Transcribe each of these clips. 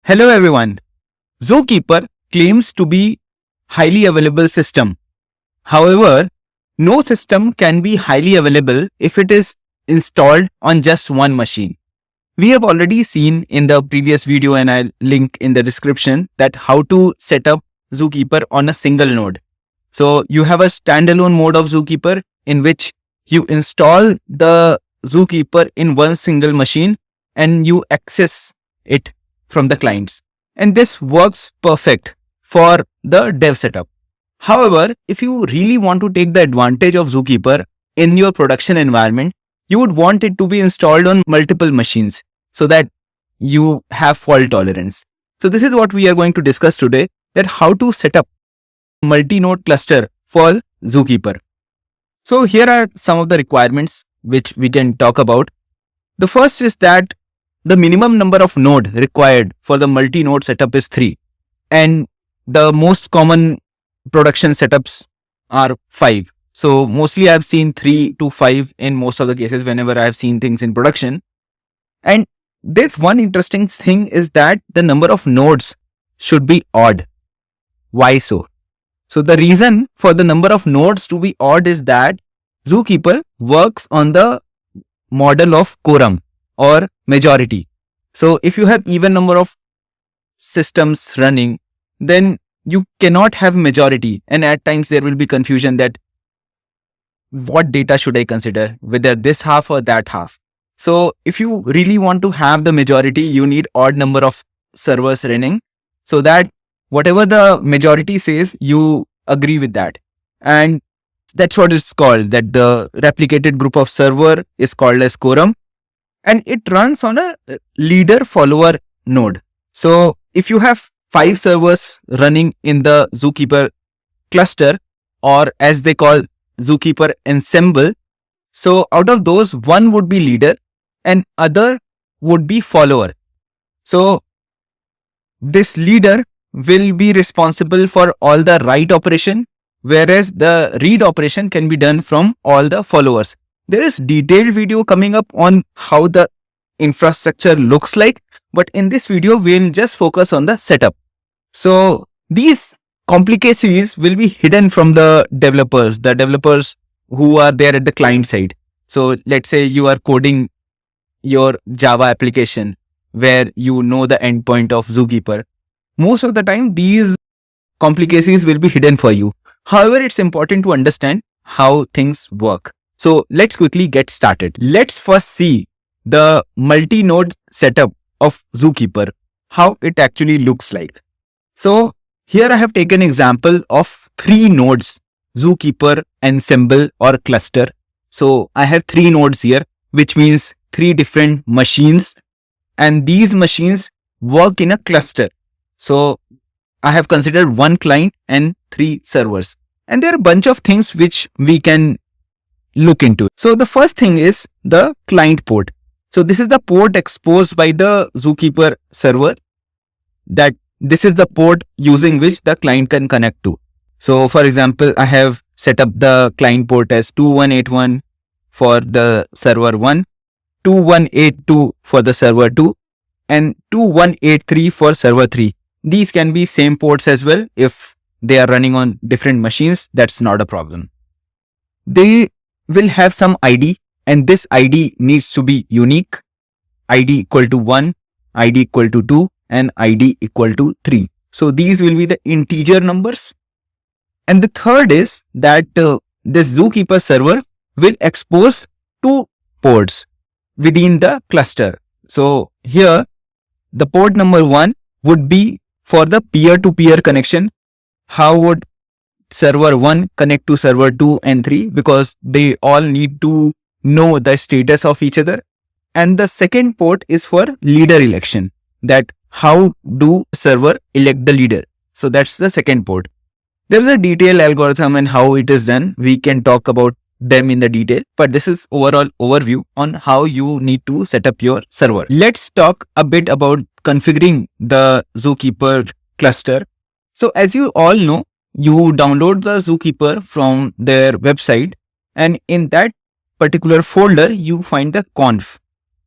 Hello everyone. Zookeeper claims to be highly available system. However, no system can be highly available if it is installed on just one machine. We have already seen in the previous video, and I'll link in the description, that how to set up Zookeeper on a single node. So you have a standalone mode of Zookeeper in which you install the Zookeeper in one single machine and you access it from the clients. And this works perfect for the dev setup. However, if you really want to take the advantage of Zookeeper in your production environment, you would want it to be installed on multiple machines so that you have fault tolerance. So this is what we are going to discuss today, that how to set up multi-node cluster for Zookeeper. So here are some of the requirements which we can talk about. The first is that the minimum number of node required for the multi-node setup is 3. And the most common production setups are 5. So mostly I've seen 3 to 5 in most of the cases whenever I've seen things in production. And this one interesting thing is that the number of nodes should be odd. Why so? So the reason for the number of nodes to be odd is that Zookeeper works on the model of quorum or majority. So if you have even number of systems running, then you cannot have majority, and at times there will be confusion that what data should I consider, whether this half or that half. So if you really want to have the majority, you need odd number of servers running so that whatever the majority says, you agree with that. And that's what it's called, that the replicated group of server is called as quorum, and it runs on a leader follower node. So if you have 5 servers running in the Zookeeper cluster, or as they call Zookeeper ensemble, so out of those, one would be leader and other would be follower. So this leader will be responsible for all the write operation, whereas the read operation can be done from all the followers. There is detailed video coming up on how the infrastructure looks like, but in this video, we'll just focus on the setup. So these complicacies will be hidden from the developers who are there at the client side. So let's say you are coding your Java application where you know the endpoint of Zookeeper. Most of the time, these complications will be hidden for you. However, it's important to understand how things work. So let's quickly get started. Let's first see the multi-node setup of Zookeeper, how it actually looks like. So here I have taken example of 3 nodes, Zookeeper, ensemble or cluster. So I have 3 nodes here, which means 3 different machines, and these machines work in a cluster. So I have considered 1 client and 3 servers. And there are a bunch of things which we can look into. So the first thing is the client port. So this is the port exposed by the Zookeeper server, that this is the port using which the client can connect to. So for example, I have set up the client port as 2181 for the server 1, 2182 for the server 2, and 2183 for server 3. These can be same ports as well. If they are running on different machines, that's not a problem. They will have some ID, and this ID needs to be unique. ID equal to 1, ID equal to 2, and ID equal to 3. So these will be the integer numbers. And the third is that this Zookeeper server will expose 2 ports within the cluster. So here the port number 1 would be for the peer-to-peer connection. How would server 1 connect to server 2 and 3? Because they all need to know the status of each other. And the second port is for leader election, that how do server elect the leader. So that's the second port. There's a detailed algorithm and how it is done. We can talk about them in the detail, but this is overall overview on how you need to set up your server. Let's talk a bit about configuring the Zookeeper cluster. So as you all know, you download the Zookeeper from their website, and in that particular folder, you find the conf,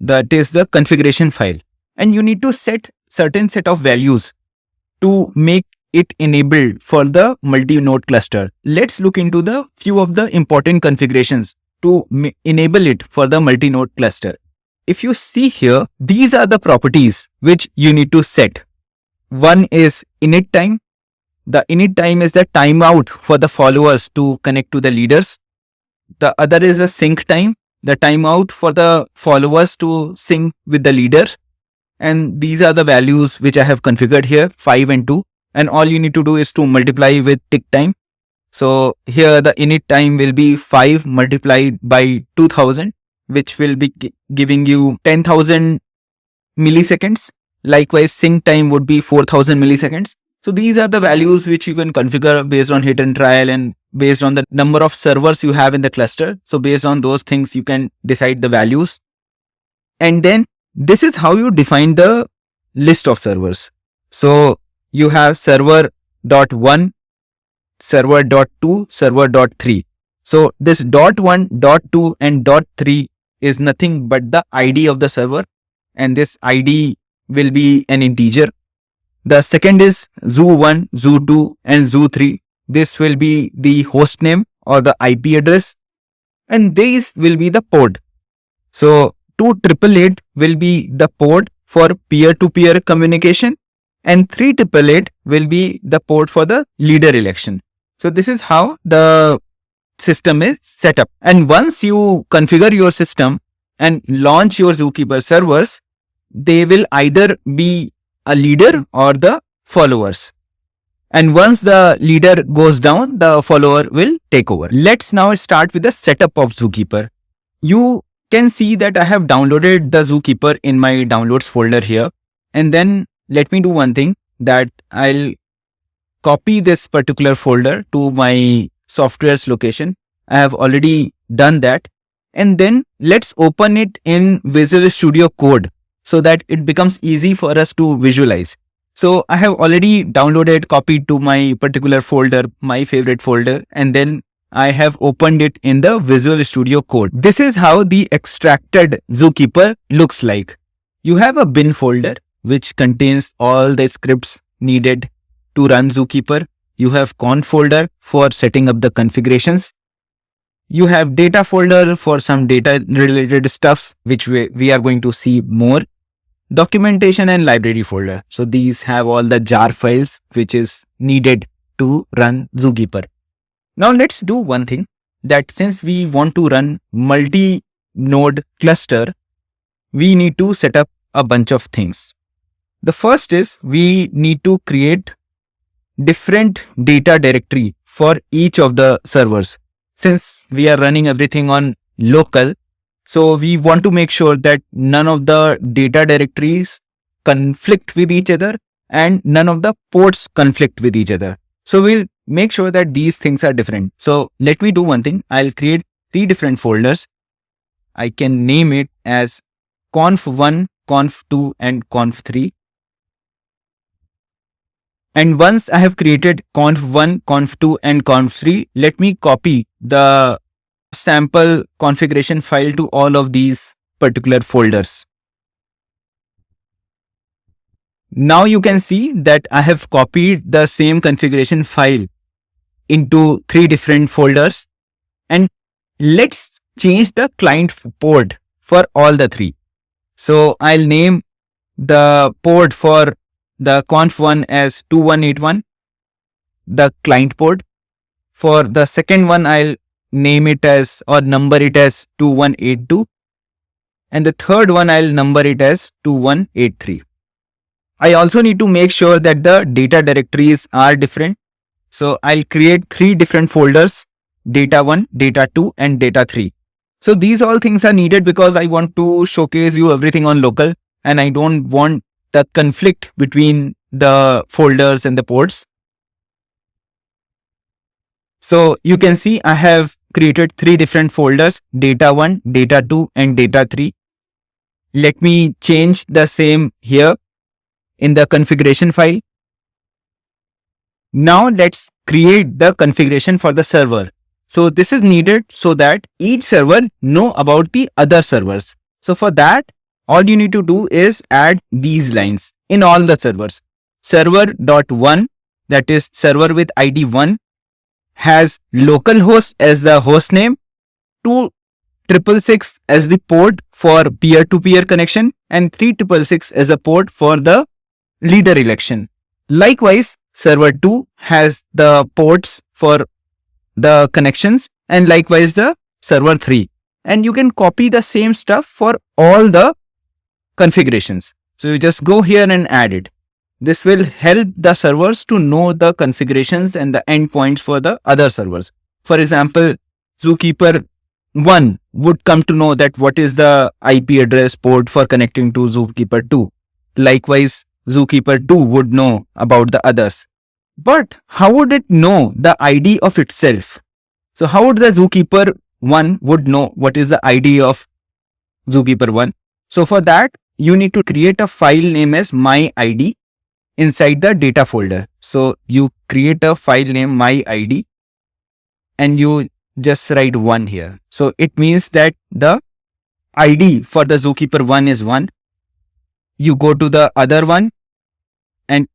that is the configuration file, and you need to set certain set of values to make it enabled for the multi-node cluster. Let's look into the few of the important configurations to enable it for the multi-node cluster. If you see here, these are the properties which you need to set. One is init time. The init time is the timeout for the followers to connect to the leaders. The other is a sync time, the timeout for the followers to sync with the leader. And these are the values which I have configured here, 5 and 2. And all you need to do is to multiply with tick time. So here the init time will be 5 multiplied by 2000, which will be giving you 10,000 milliseconds. Likewise, sync time would be 4000 milliseconds. So these are the values which you can configure based on hit and trial and based on the number of servers you have in the cluster. So based on those things, you can decide the values. And then this is how you define the list of servers. So you have server.1, server.2, server.3. So this .1, .2 and .3 is nothing but the ID of the server, and this ID will be an integer. The second is zoo1, zoo2 and zoo3. This will be the host name or the IP address, and these will be the port. So 2888 will be the port for peer-to-peer communication, and 3888 will be the port for the leader election. So this is how the system is set up. And once you configure your system and launch your Zookeeper servers, they will either be a leader or the followers. And once the leader goes down, the follower will take over. Let's now start with the setup of Zookeeper. You can see that I have downloaded the Zookeeper in my downloads folder here. And then let me do one thing, that I'll copy this particular folder to my software's location. I have already done that. And then let's open it in Visual Studio Code so that it becomes easy for us to visualize. So I have already downloaded, copied to my particular folder, my favorite folder, and then I have opened it in the Visual Studio Code. This is how the extracted Zookeeper looks like. You have a bin folder which contains all the scripts needed to run Zookeeper. You have conf folder for setting up the configurations. You have data folder for some data related stuff, which we are going to see more. Documentation and library folder. So these have all the jar files which is needed to run Zookeeper. Now let's do one thing, that since we want to run multi-node cluster, we need to set up a bunch of things. The first is we need to create different data directory for each of the servers. Since we are running everything on local, so we want to make sure that none of the data directories conflict with each other and none of the ports conflict with each other. So we'll make sure that these things are different. So let me do one thing. I'll create 3 different folders. I can name it as conf1, conf2 and conf3. And once I have created conf1, conf2 and conf3, let me copy the sample configuration file to all of these particular folders. Now you can see that I have copied the same configuration file into 3 different folders, and let's change the client port for all the 3. So I'll name the port for the conf1 as 2181, the client port. For the second one, I'll name it as or number it as 2182, and the third one I'll number it as 2183. I also need to make sure that the data directories are different. So I'll create 3 different folders, data 1, data 2 and data 3. So these all things are needed because I want to showcase you everything on local and I don't want the conflict between the folders and the ports. So you can see I have created 3 different folders, data 1, data 2 and data 3. Let me change the same here in the configuration file. Now let's create the configuration for the server. So this is needed so that each server know about the other servers. So for that, all you need to do is add these lines. in all the servers. Server.1, that is server with ID 1, has localhost as the host name, 2666 as the port for peer-to-peer connection, and 3666 as a port for the leader election. Likewise, server 2 has the ports for the connections, and likewise the server 3. And you can copy the same stuff for all the configurations. So you just go here and add it. This will help the servers to know the configurations and the endpoints for the other servers. For example, Zookeeper 1 would come to know that what is the IP address port for connecting to Zookeeper 2. Likewise, Zookeeper 2 would know about the others. But how would it know the ID of itself? So how would the Zookeeper 1 would know what is the ID of Zookeeper 1? So for that, you need to create a file name as myid inside the data folder. So you create a file name myid and you just write 1 here. So it means that the ID for the Zookeeper 1 is 1. You go to the other one and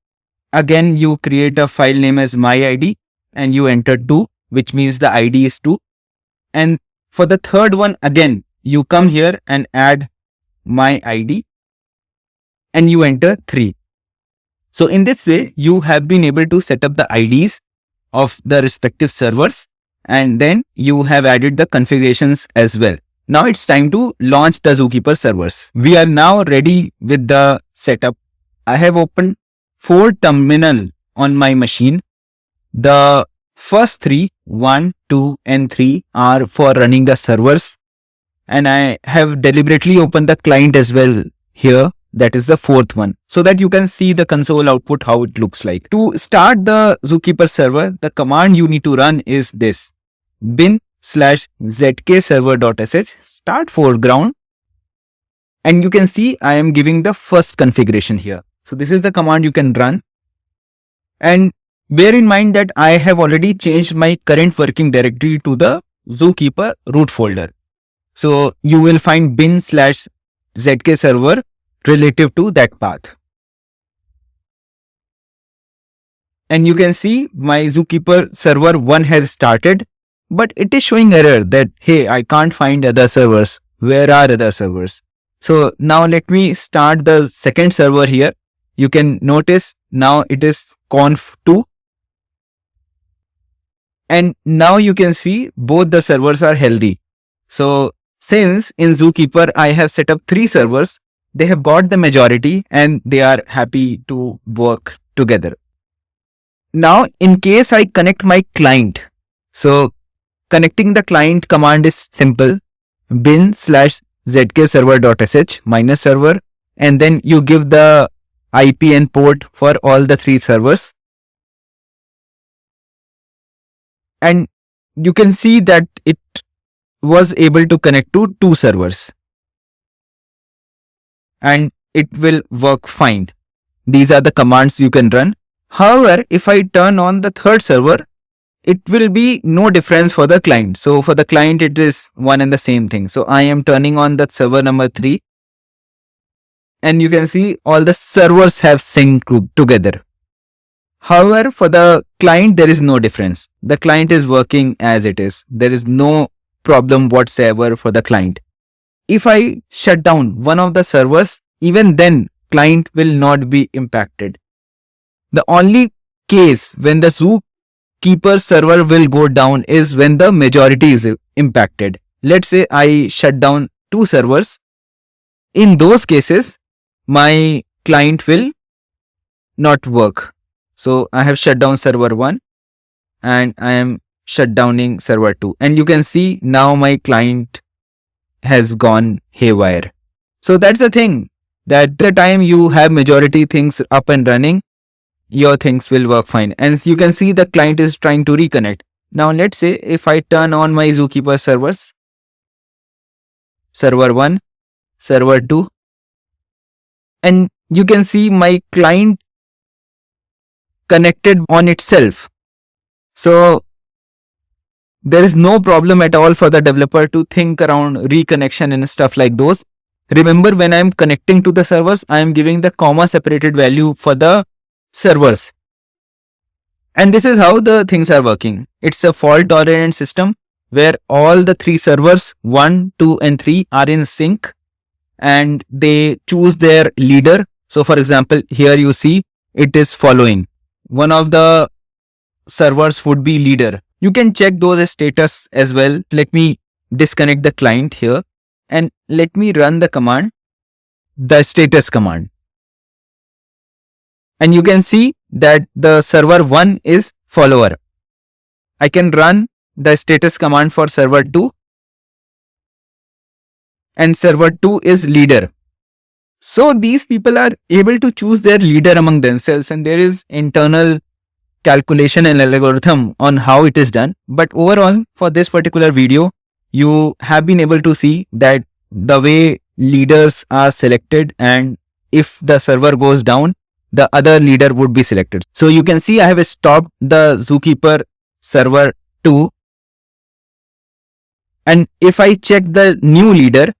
again you create a file name as myid and you enter 2, which means the ID is 2. And for the third one, again, you come here and add myid and you enter 3. So in this way, you have been able to set up the IDs of the respective servers, and then you have added the configurations as well. Now it's time to launch the Zookeeper servers. We are now ready with the setup. I have opened 4 terminals on my machine. The first 3, 1, 2 and 3 are for running the servers. And I have deliberately opened the client as well here. That is the 4th one, so that you can see the console output, how it looks like. To start the Zookeeper server, the command you need to run is this: bin/zkserver.sh start foreground. And you can see I am giving the first configuration here. So this is the command you can run. And bear in mind that I have already changed my current working directory to the Zookeeper root folder. So you will find bin/zkserver relative to that path. And you can see my Zookeeper server 1 has started, but it is showing error that, hey, I can't find other servers. Where are other servers? So now let me start the second server here. You can notice now it is conf2. And now you can see both the servers are healthy. So since in Zookeeper I have set up 3 servers, they have got the majority and they are happy to work together. Now, in case I connect my client, so connecting the client command is simple: bin/zkserver.sh -server, and then you give the IP and port for all the 3 servers. And you can see that it was able to connect to 2 servers. And it will work fine. These are the commands you can run. However, if I turn on the 3rd server, it will be no difference for the client. So for the client, it is one and the same thing. So I am turning on the server number 3. And you can see all the servers have synced together. However, for the client, there is no difference. The client is working as it is. There is no problem whatsoever for the client. If I shut down one of the servers, even then client will not be impacted. The only case when the Zookeeper server will go down is when the majority is impacted. Let's say I shut down 2 servers. In those cases, my client will not work. So I have shut down server 1 and I am shut downing server 2. And you can see now my client has gone haywire. So that's the thing, that the time you have majority things up and running, your things will work fine. And you can see the client is trying to reconnect. Now let's say if I turn on my Zookeeper servers, server 1, server 2, and you can see my client connected on itself. So there is no problem at all for the developer to think around reconnection and stuff like those. Remember, when I'm connecting to the servers, I'm giving the comma separated value for the servers. And this is how the things are working. It's a fault tolerant system where all the three servers 1, 2 and 3 are in sync and they choose their leader. So for example, here you see it is following. One of the servers would be leader. You can check those status as well. Let me disconnect the client here and let me run the command, the status command. And you can see that the server 1 is follower. I can run the status command for server 2 and server 2 is leader. So these people are able to choose their leader among themselves, and there is internal calculation and algorithm on how it is done. But overall, for this particular video, you have been able to see that the way leaders are selected, and if the server goes down, the other leader would be selected. So you can see I have stopped the Zookeeper server 2. And if I check the new leader,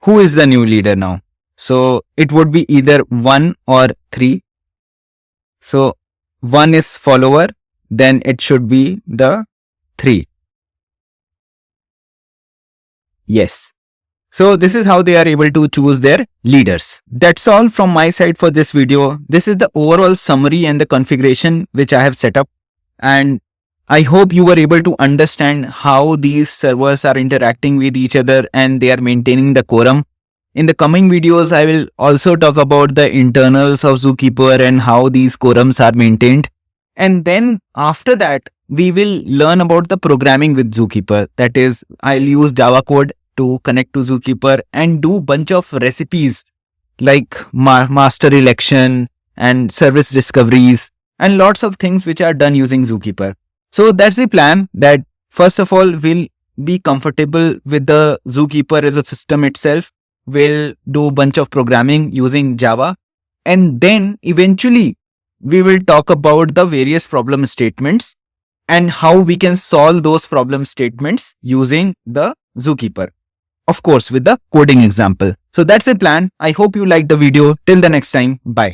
who is the new leader now? So it would be either 1 or 3. So 1 is follower, then it should be the 3. Yes. So this is how they are able to choose their leaders. That's all from my side for this video. This is the overall summary and the configuration which I have set up. And I hope you were able to understand how these servers are interacting with each other and they are maintaining the quorum. In the coming videos, I will also talk about the internals of Zookeeper and how these quorums are maintained. And then after that, we will learn about the programming with Zookeeper. That is, I'll use Java code to connect to Zookeeper and do bunch of recipes like master election and service discoveries and lots of things which are done using Zookeeper. So that's the plan, that first of all, we'll be comfortable with the Zookeeper as a system itself. We'll do a bunch of programming using Java, and then eventually we will talk about the various problem statements and how we can solve those problem statements using the Zookeeper. Of course, with the coding example. So that's the plan. I hope you liked the video. Till the next time, bye.